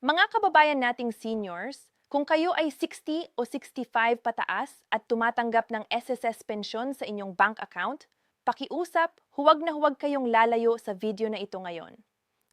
Mga kababayan nating seniors, kung kayo ay 60 o 65 pataas at tumatanggap ng SSS pensyon sa inyong bank account, pakiusap, huwag na huwag kayong lalayo sa video na ito ngayon.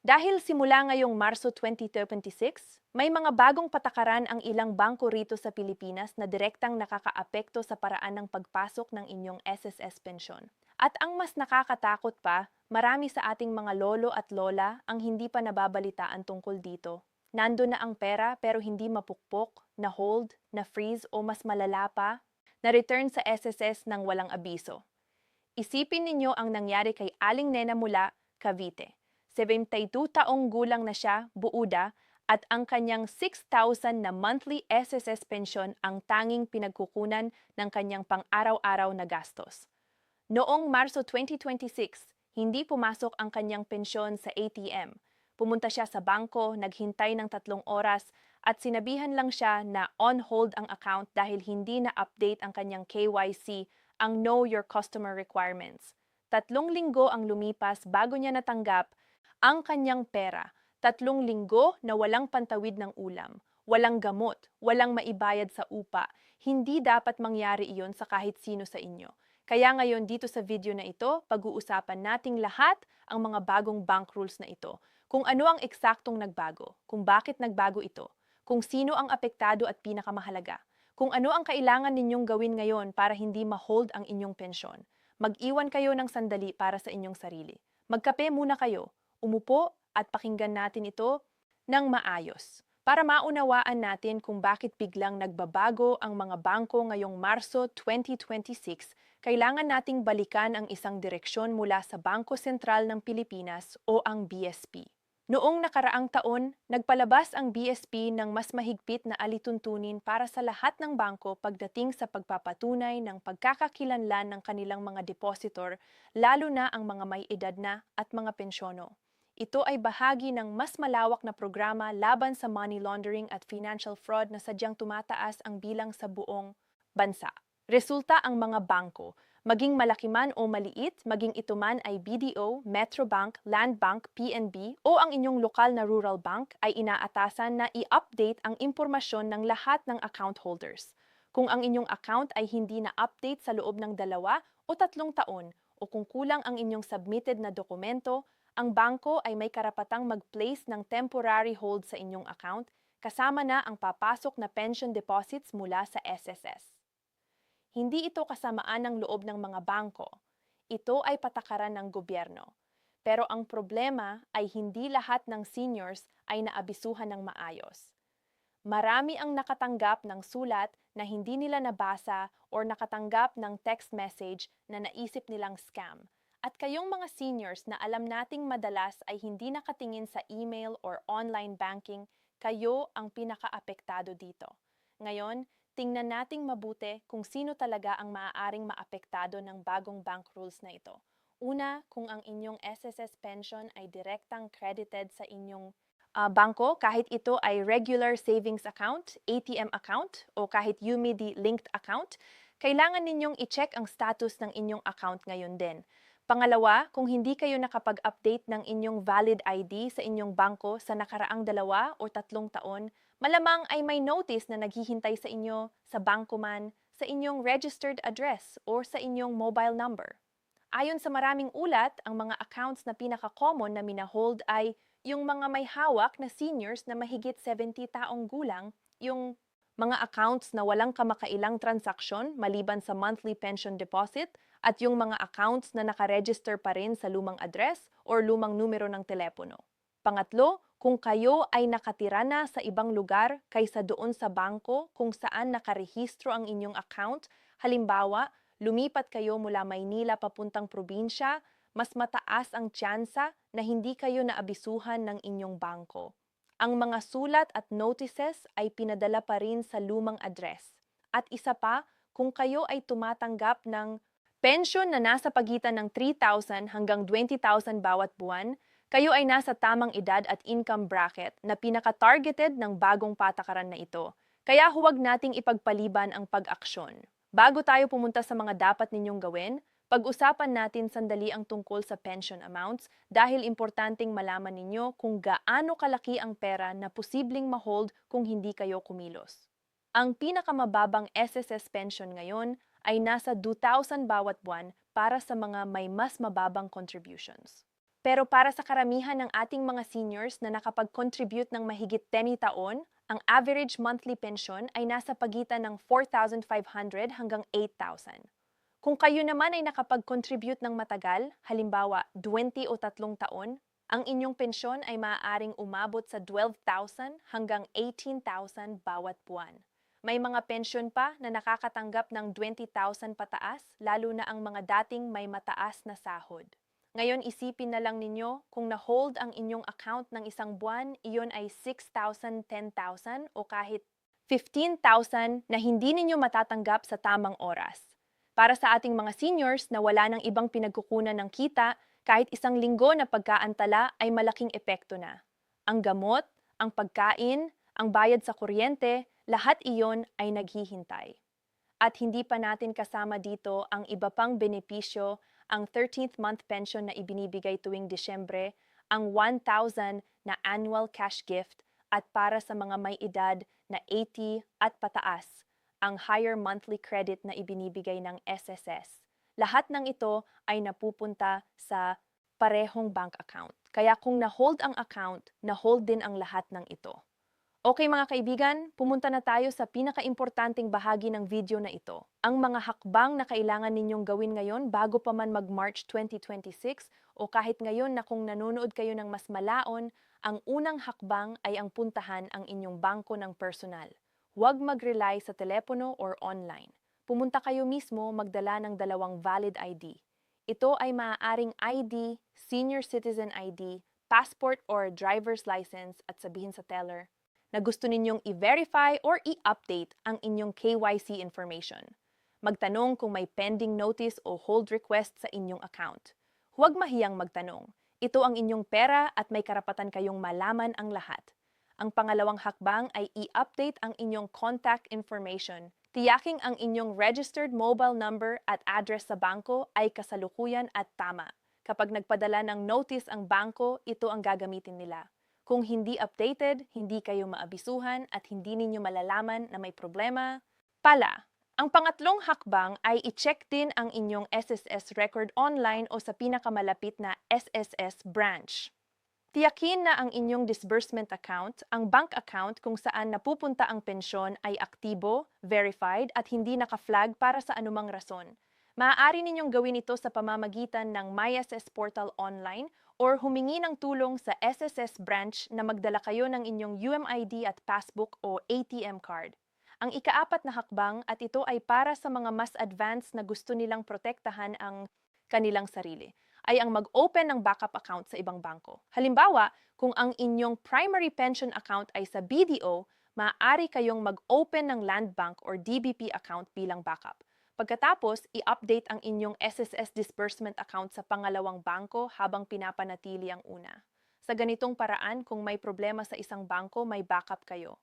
Dahil simula ngayong Marso 2026, may mga bagong patakaran ang ilang bangko rito sa Pilipinas na direktang nakakaapekto sa paraan ng pagpasok ng inyong SSS pensyon. At ang mas nakakatakot pa, marami sa ating mga lolo at lola ang hindi pa nababalitaan tungkol dito. Nando na ang pera pero hindi mapukpok, na-hold, na-freeze o mas malala pa, na-return sa SSS ng walang abiso. Isipin ninyo ang nangyari kay Aling Nena Mula, Cavite. 72 taong gulang na siya, buuda, at ang kanyang 6,000 na monthly SSS pension ang tanging pinagkukunan ng kanyang pang-araw-araw na gastos. Noong Marso 2026, hindi pumasok ang kanyang pensyon sa ATM. Pumunta siya sa bangko, naghintay ng 3 oras, at sinabihan lang siya na on hold ang account dahil hindi na-update ang kanyang KYC, ang Know Your Customer Requirements. 3 linggo ang lumipas bago niya natanggap ang kanyang pera. 3 linggo na walang pantawid ng ulam, walang gamot, walang maibayad sa upa. Hindi dapat mangyari iyon sa kahit sino sa inyo. Kaya ngayon dito sa video na ito, pag-uusapan nating lahat ang mga bagong bank rules na ito. Kung ano ang eksaktong nagbago, kung bakit nagbago ito, kung sino ang apektado at pinakamahalaga, kung ano ang kailangan ninyong gawin ngayon para hindi ma-hold ang inyong pensyon. Mag-iwan kayo ng sandali para sa inyong sarili. Magkape muna kayo, umupo at pakinggan natin ito ng maayos. Para maunawaan natin kung bakit biglang nagbabago ang mga bangko ngayong Marso 2026, kailangan nating balikan ang isang direksyon mula sa Bangko Sentral ng Pilipinas o ang BSP. Noong nakaraang taon, nagpalabas ang BSP ng mas mahigpit na alituntunin para sa lahat ng bangko pagdating sa pagpapatunay ng pagkakakilanlan ng kanilang mga depositor, lalo na ang mga may edad na at mga pensyono. Ito ay bahagi ng mas malawak na programa laban sa money laundering at financial fraud na sadyang tumataas ang bilang sa buong bansa. Resulta ang mga bangko, maging malaki man o maliit, maging ito man ay BDO, Metrobank, Landbank, PNB o ang inyong lokal na rural bank ay inaatasan na i-update ang impormasyon ng lahat ng account holders. Kung ang inyong account ay hindi na-update sa loob ng 2 o 3 taon o kung kulang ang inyong submitted na dokumento, ang bangko ay may karapatang mag-place ng temporary hold sa inyong account kasama na ang papasok na pension deposits mula sa SSS. Hindi ito kasamaan ng loob ng mga bangko. Ito ay patakaran ng gobyerno. Pero ang problema ay hindi lahat ng seniors ay naabisuhan ng maayos. Marami ang nakatanggap ng sulat na hindi nila nabasa or nakatanggap ng text message na naisip nilang scam. At kayong mga seniors na alam nating madalas ay hindi nakatingin sa email or online banking, kayo ang pinakaapektado dito. Ngayon, tingnan nating mabuti kung sino talaga ang maaaring maapektado ng bagong bank rules na ito. Una, kung ang inyong SSS pension ay direktang credited sa inyong bangko, kahit ito ay regular savings account, ATM account, o kahit UMIDI linked account, kailangan ninyong i-check ang status ng inyong account ngayon din. Pangalawa, kung hindi kayo nakapag-update ng inyong valid ID sa inyong bangko sa nakaraang 2 o 3 taon, malamang ay may notice na naghihintay sa inyo sa bangko man, sa inyong registered address, or sa inyong mobile number. Ayon sa maraming ulat, ang mga accounts na pinaka-common na minahold ay yung mga may hawak na seniors na mahigit 70 taong gulang, yung mga accounts na walang kamakailang transaksyon maliban sa monthly pension deposit, at yung mga accounts na nakaregister pa rin sa lumang address or lumang numero ng telepono. Pangatlo, kung kayo ay nakatira na sa ibang lugar kaysa doon sa bangko kung saan nakarehistro ang inyong account, halimbawa, lumipat kayo mula Maynila papuntang probinsya, mas mataas ang tsansa na hindi kayo naabisuhan ng inyong bangko. Ang mga sulat at notices ay pinadala pa rin sa lumang address. At isa pa, kung kayo ay tumatanggap ng pension na nasa pagitan ng 3,000 hanggang 20,000 bawat buwan, kayo ay nasa tamang edad at income bracket na pinaka-targeted ng bagong patakaran na ito. Kaya huwag nating ipagpaliban ang pag-aksyon. Bago tayo pumunta sa mga dapat ninyong gawin, Pag-usapan natin sandali ang tungkol sa pension amounts dahil importanteng malaman ninyo kung gaano kalaki ang pera na posibleng ma-hold kung hindi kayo kumilos. Ang pinakamababang SSS pension ngayon ay nasa 2,000 bawat buwan para sa mga may mas mababang contributions. Pero para sa karamihan ng ating mga seniors na nakapag-contribute ng mahigit 10 taon, ang average monthly pension ay nasa pagitan ng 4,500 hanggang 8,000. Kung kayo naman ay nakapag-contribute ng matagal, halimbawa 20 o 3 taon, ang inyong pensyon ay maaaring umabot sa 12,000 hanggang 18,000 bawat buwan. May mga pensyon pa na nakakatanggap ng 20,000 pataas, lalo na ang mga dating may mataas na sahod. Ngayon isipin na lang ninyo kung na-hold ang inyong account ng isang buwan, iyon ay 6,000, 10,000 o kahit 15,000 na hindi ninyo matatanggap sa tamang oras. Para sa ating mga seniors na wala ng ibang pinagkukunan ng kita, kahit isang linggo na pagkaantala ay malaking epekto na. Ang gamot, ang pagkain, ang bayad sa kuryente, lahat iyon ay naghihintay. At hindi pa natin kasama dito ang iba pang benepisyo, ang 13th month pension na ibinibigay tuwing Disyembre, ang 1,000 na annual cash gift, at para sa mga may edad na 80 at pataas, ang higher monthly credit na ibinibigay ng SSS. Lahat ng ito ay napupunta sa parehong bank account. Kaya kung na-hold ang account, na-hold din ang lahat ng ito. Okay mga kaibigan, pumunta na tayo sa pinakaimportanteng bahagi ng video na ito. Ang mga hakbang na kailangan ninyong gawin ngayon bago pa man mag-March 2026 o kahit ngayon na kung nanonood kayo ng mas malaon, ang unang hakbang ay ang puntahan ang inyong bangko ng personal. Huwag mag-rely sa telepono or online. Pumunta kayo mismo magdala ng 2 valid ID. Ito ay maaaring ID, senior citizen ID, passport or driver's license at sabihin sa teller na gusto ninyong i-verify or i-update ang inyong KYC information. Magtanong kung may pending notice o hold request sa inyong account. Huwag mahiyang magtanong. Ito ang inyong pera at may karapatan kayong malaman ang lahat. Ang pangalawang hakbang ay i-update ang inyong contact information. Tiyaking ang inyong registered mobile number at address sa bangko ay kasalukuyan at tama. Kapag nagpadala ng notice ang bangko, ito ang gagamitin nila. Kung hindi updated, hindi kayo maabisuhan at hindi ninyo malalaman na may problema. Ang pangatlong hakbang ay i-check din ang inyong SSS record online o sa pinakamalapit na SSS branch. Tiyakin na ang inyong disbursement account, ang bank account kung saan napupunta ang pensyon ay aktibo, verified at hindi naka-flag para sa anumang rason. Maaari ninyong gawin ito sa pamamagitan ng MySS Portal Online or humingi ng tulong sa SSS branch na magdala kayo ng inyong UMID at passbook o ATM card. Ang ikaapat na hakbang at ito ay para sa mga mas advanced na gusto nilang protektahan ang kanilang sarili ay ang mag-open ng backup account sa ibang bangko. Halimbawa, kung ang inyong primary pension account ay sa BDO, maaari kayong mag-open ng Land Bank or DBP account bilang backup. Pagkatapos, i-update ang inyong SSS disbursement account sa pangalawang bangko habang pinapanatili ang una. Sa ganitong paraan, kung may problema sa isang bangko, may backup kayo.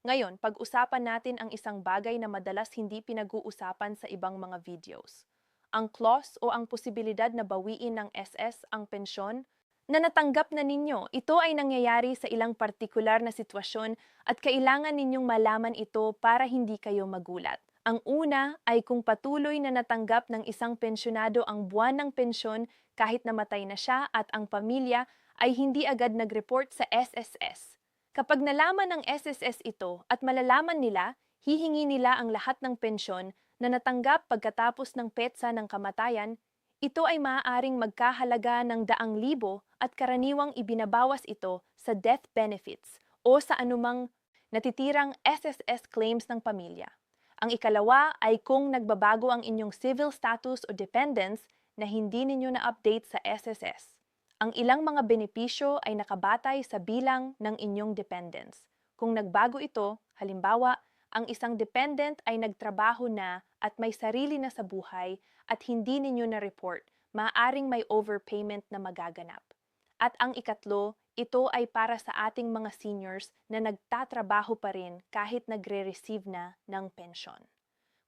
Ngayon, pag-usapan natin ang isang bagay na madalas hindi pinag-uusapan sa ibang mga videos. Ang clause o ang posibilidad na bawiin ng SS ang pensyon na natanggap na ninyo. Ito ay nangyayari sa ilang partikular na sitwasyon at kailangan ninyong malaman ito para hindi kayo magulat. Ang una ay kung patuloy na natanggap ng isang pensyonado ang buwan ng pensyon kahit namatay na siya at ang pamilya ay hindi agad nag-report sa SSS. Kapag nalaman ng SSS ito at malalaman nila, hihingi nila ang lahat ng pensyon na natanggap pagkatapos ng petsa ng kamatayan, ito ay maaaring magkahalaga ng 100,000 at karaniwang ibinabawas ito sa death benefits o sa anumang natitirang SSS claims ng pamilya. Ang ikalawa ay kung nagbabago ang inyong civil status o dependents na hindi ninyo na-update sa SSS. Ang ilang mga benepisyo ay nakabatay sa bilang ng inyong dependents. Kung nagbago ito, halimbawa, ang isang dependent ay nagtrabaho na at may sarili na sa buhay at hindi ninyo na-report, maaaring may overpayment na magaganap. At ang ikatlo, ito ay para sa ating mga seniors na nagtatrabaho pa rin kahit nagre-receive na ng pensyon.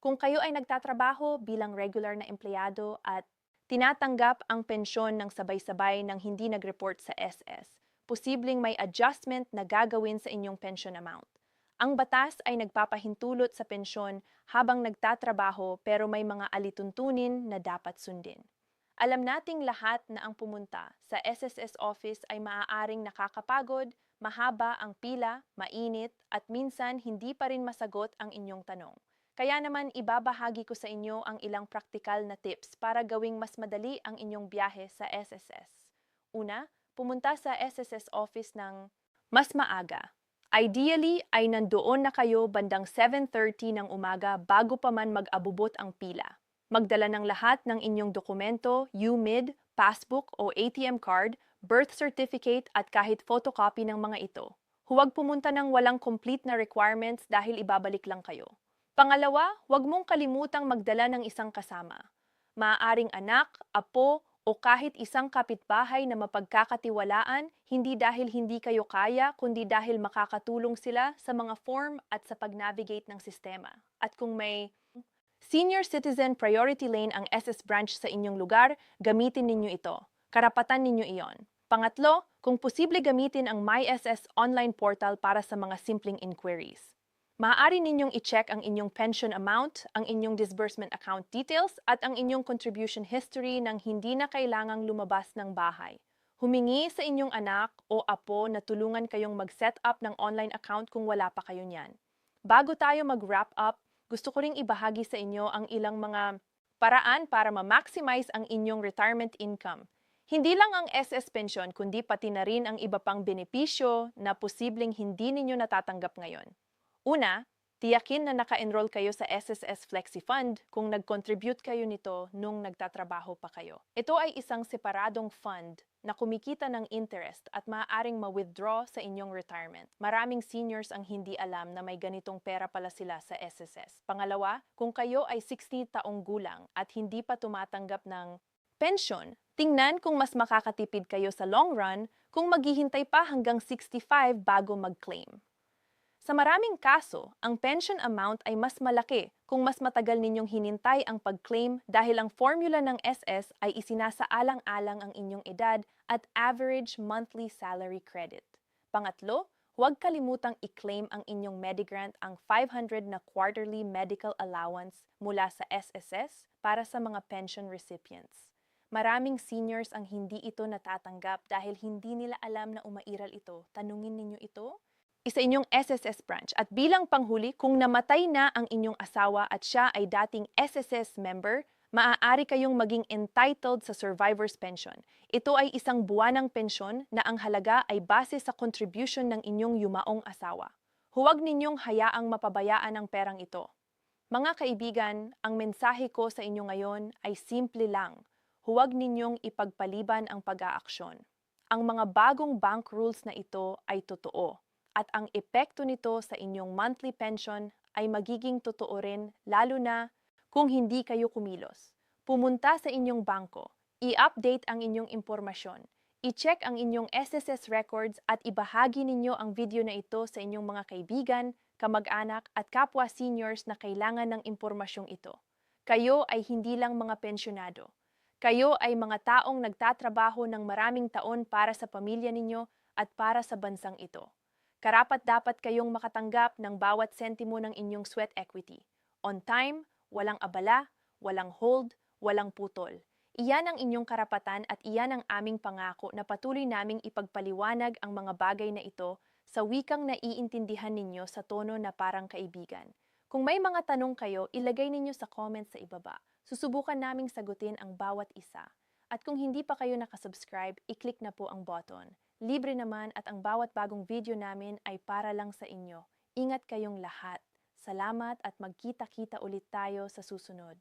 Kung kayo ay nagtatrabaho bilang regular na empleyado at tinatanggap ang pensyon ng sabay-sabay ng hindi nag-report sa SS. Posibleng may adjustment na gagawin sa inyong pension amount. Ang batas ay nagpapahintulot sa pensyon habang nagtatrabaho pero may mga alituntunin na dapat sundin. Alam nating lahat na ang pumunta sa SSS office ay maaaring nakakapagod, mahaba ang pila, mainit, at minsan hindi pa rin masagot ang inyong tanong. Kaya naman ibabahagi ko sa inyo ang ilang praktikal na tips para gawing mas madali ang inyong biyahe sa SSS. Una, pumunta sa SSS office ng mas maaga. Ideally ay nandoon na kayo bandang 7:30 ng umaga bago pa man mag-abubot ang pila. Magdala ng lahat ng inyong dokumento, UMID, passbook o ATM card, birth certificate at kahit photocopy ng mga ito. Huwag pumunta ng walang complete na requirements dahil ibabalik lang kayo. Pangalawa, huwag mong kalimutang magdala ng isang kasama. Maaaring anak, apo, o kahit isang kapitbahay na mapagkakatiwalaan, hindi dahil hindi kayo kaya, kundi dahil makakatulong sila sa mga form at sa pag-navigate ng sistema. At kung may Senior Citizen Priority Lane ang SS branch sa inyong lugar, gamitin ninyo ito. Karapatan ninyo iyon. Pangatlo, kung posible gamitin ang MySS online portal para sa mga simpleng inquiries. Maaari ninyong i-check ang inyong pension amount, ang inyong disbursement account details, at ang inyong contribution history nang hindi na kailangang lumabas ng bahay. Humingi sa inyong anak o apo na tulungan kayong mag-set up ng online account kung wala pa kayo niyan. Bago tayo mag-wrap up, gusto ko ring ibahagi sa inyo ang ilang mga paraan para ma-maximize ang inyong retirement income. Hindi lang ang SS pension kundi pati na rin ang iba pang benepisyo na posibleng hindi ninyo natatanggap ngayon. Una, tiyakin na naka-enroll kayo sa SSS Flexi Fund kung nag-contribute kayo nito nung nagtatrabaho pa kayo. Ito ay isang separadong fund na kumikita ng interest at maaaring ma-withdraw sa inyong retirement. Maraming seniors ang hindi alam na may ganitong pera pala sila sa SSS. Pangalawa, kung kayo ay 60 taong gulang at hindi pa tumatanggap ng pension, tingnan kung mas makakatipid kayo sa long run kung maghihintay pa hanggang 65 bago mag-claim. Sa maraming kaso, ang pension amount ay mas malaki kung mas matagal ninyong hinintay ang pag-claim dahil ang formula ng SS ay isinasaalang-alang ang inyong edad at average monthly salary credit. Pangatlo, huwag kalimutang i-claim ang inyong Medigrant ang 500 na quarterly medical allowance mula sa SSS para sa mga pension recipients. Maraming seniors ang hindi ito natatanggap dahil hindi nila alam na umairal ito. Tanungin ninyo ito isa inyong SSS branch. At bilang panghuli, kung namatay na ang inyong asawa at siya ay dating SSS member, maaari kayong maging entitled sa survivor's pension. Ito ay isang buwanang pensyon na ang halaga ay base sa contribution ng inyong yumaong asawa. Huwag ninyong hayaang mapabayaan ang perang ito. Mga kaibigan, ang mensahe ko sa inyo ngayon ay simple lang. Huwag ninyong ipagpaliban ang pag-aaksyon. Ang mga bagong bank rules na ito ay totoo. At ang epekto nito sa inyong monthly pension ay magiging totoo rin lalo na kung hindi kayo kumilos. Pumunta sa inyong bangko, i-update ang inyong impormasyon, i-check ang inyong SSS records at ibahagi ninyo ang video na ito sa inyong mga kaibigan, kamag-anak at kapwa seniors na kailangan ng impormasyong ito. Kayo ay hindi lang mga pensyonado. Kayo ay mga taong nagtatrabaho ng maraming taon para sa pamilya ninyo at para sa bansang ito. Karapat-dapat kayong makatanggap ng bawat sentimo ng inyong sweat equity. On time, walang abala, walang hold, walang putol. Iyan ang inyong karapatan at iyan ang aming pangako na patuloy naming ipagpaliwanag ang mga bagay na ito sa wikang naiintindihan ninyo sa tono na parang kaibigan. Kung may mga tanong kayo, ilagay ninyo sa comments sa ibaba. Susubukan naming sagutin ang bawat isa. At kung hindi pa kayo nakasubscribe, i-click na po ang button. Libre naman at ang bawat bagong video namin ay para lang sa inyo. Ingat kayong lahat. Salamat at magkita-kita ulit tayo sa susunod.